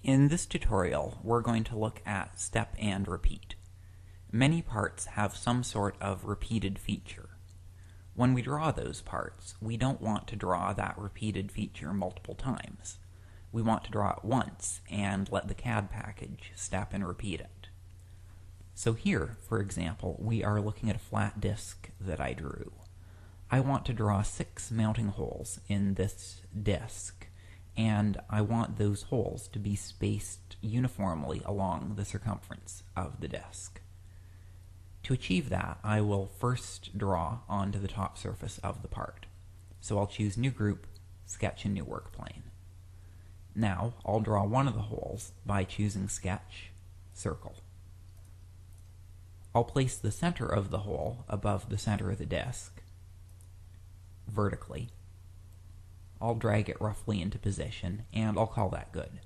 In this tutorial, we're going to look at step and repeat. Many parts have some sort of repeated feature. When we draw those parts, we don't want to draw that repeated feature multiple times. We want to draw it once and let the CAD package step and repeat it. So here, for example, we are looking at a flat disk that I drew. I want to draw 6 mounting holes in this disk, and I want those holes to be spaced uniformly along the circumference of the disk. To achieve that, I will first draw onto the top surface of the part. So I'll choose New Group, Sketch, and New Work Plane. Now, I'll draw one of the holes by choosing Sketch, Circle. I'll place the center of the hole above the center of the disk, vertically. I'll drag it roughly into position, and I'll call that good.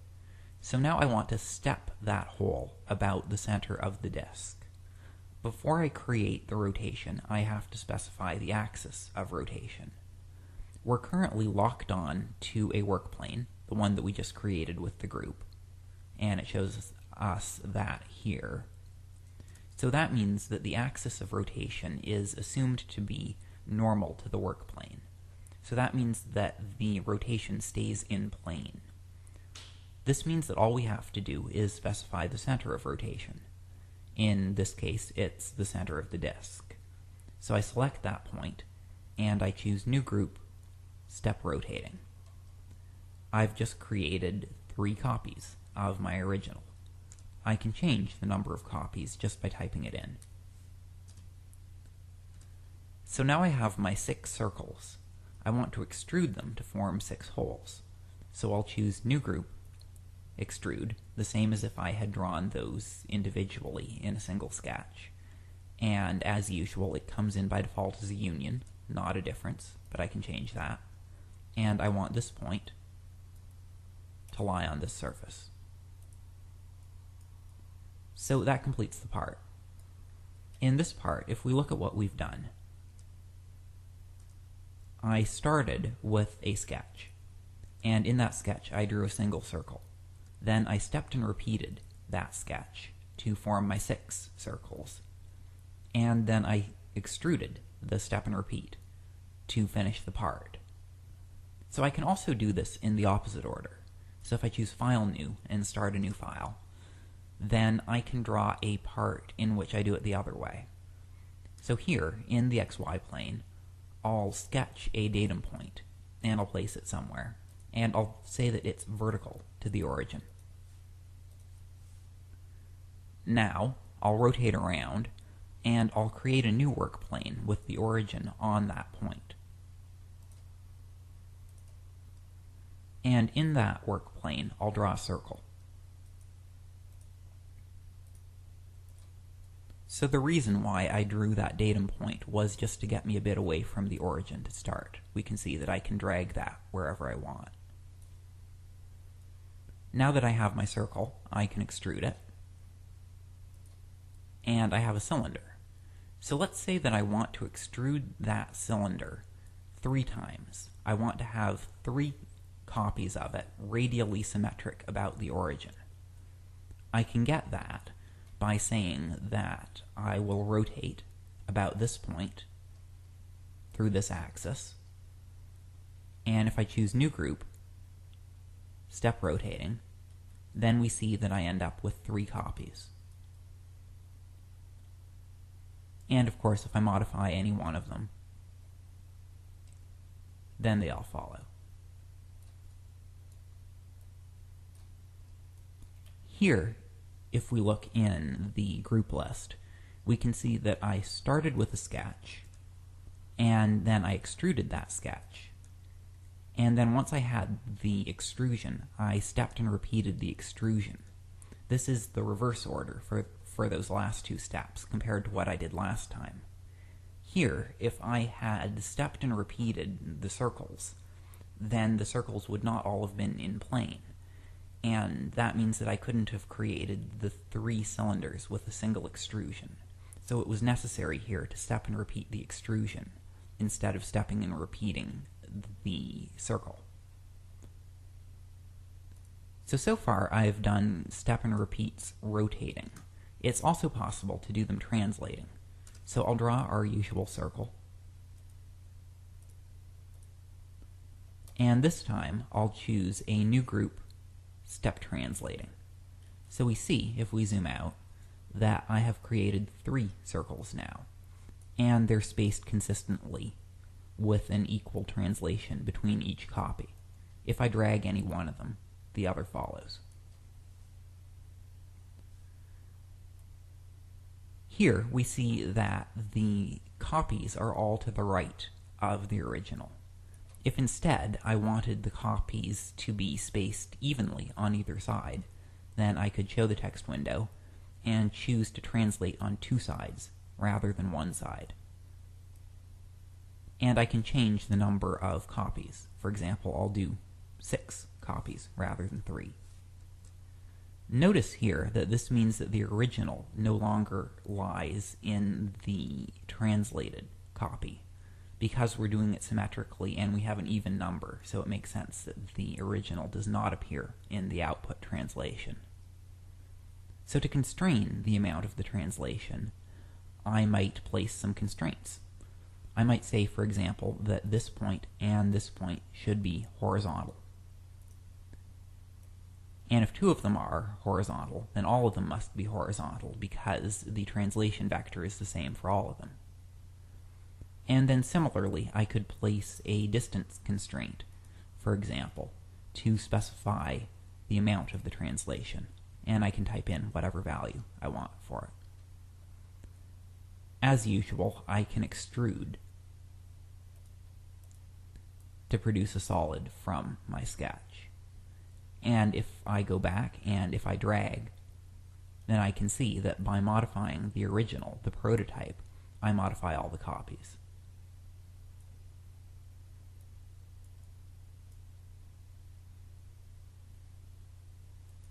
So now I want to step that hole about the center of the disk. Before I create the rotation, I have to specify the axis of rotation. We're currently locked on to a work plane, the one that we just created with the group, and it shows us that here. So that means that the axis of rotation is assumed to be normal to the work plane. So that means that the rotation stays in plane. This means that all we have to do is specify the center of rotation. In this case, it's the center of the disk. So I select that point, and I choose New Group, Step Rotating. I've just created 3 copies of my original. I can change the number of copies just by typing it in. So now I have my 6 circles. I want to extrude them to form 6 holes. So I'll choose New Group, Extrude, the same as if I had drawn those individually in a single sketch. And as usual, it comes in by default as a union, not a difference, but I can change that. And I want this point to lie on this surface. So that completes the part. In this part, if we look at what we've done, I started with a sketch, and in that sketch I drew a single circle. Then I stepped and repeated that sketch to form my 6 circles, and then I extruded the step and repeat to finish the part. So I can also do this in the opposite order. So if I choose File New and start a new file, then I can draw a part in which I do it the other way. So here, in the XY plane, I'll sketch a datum point, and I'll place it somewhere, and I'll say that it's vertical to the origin. Now, I'll rotate around, and I'll create a new work plane with the origin on that point. And in that work plane, I'll draw a circle. So the reason why I drew that datum point was just to get me a bit away from the origin to start. We can see that I can drag that wherever I want. Now that I have my circle, I can extrude it. And I have a cylinder. So let's say that I want to extrude that cylinder 3 times. I want to have 3 copies of it radially symmetric about the origin. I can get that by saying that I will rotate about this point through this axis, and if I choose New Group, Step Rotating, then we see that I end up with 3 copies. And of course, if I modify any one of them, then they all follow. Here, if we look in the group list, we can see that I started with a sketch, and then I extruded that sketch. And then once I had the extrusion, I stepped and repeated the extrusion. This is the reverse order for those last 2 steps compared to what I did last time. Here, if I had stepped and repeated the circles, then the circles would not all have been in plane. And that means that I couldn't have created the 3 cylinders with a single extrusion. So it was necessary here to step and repeat the extrusion instead of stepping and repeating the circle. So far I've done step and repeats rotating. It's also possible to do them translating. So I'll draw our usual circle. And this time I'll choose a new group, step translating. So we see, if we zoom out, that I have created 3 circles now, and they're spaced consistently with an equal translation between each copy. If I drag any one of them, the other follows. Here we see that the copies are all to the right of the original. If instead I wanted the copies to be spaced evenly on either side, then I could show the text window and choose to translate on 2 sides rather than 1 side. And I can change the number of copies. For example, I'll do 6 copies rather than 3. Notice here that this means that the original no longer lies in the translated copy, because we're doing it symmetrically and we have an even number, so it makes sense that the original does not appear in the output translation. So to constrain the amount of the translation, I might place some constraints. I might say, for example, that this point and this point should be horizontal. And if 2 of them are horizontal, then all of them must be horizontal because the translation vector is the same for all of them. And then similarly, I could place a distance constraint, for example, to specify the amount of the translation, and I can type in whatever value I want for it. As usual, I can extrude to produce a solid from my sketch. And if I go back and if I drag, then I can see that by modifying the original, the prototype, I modify all the copies.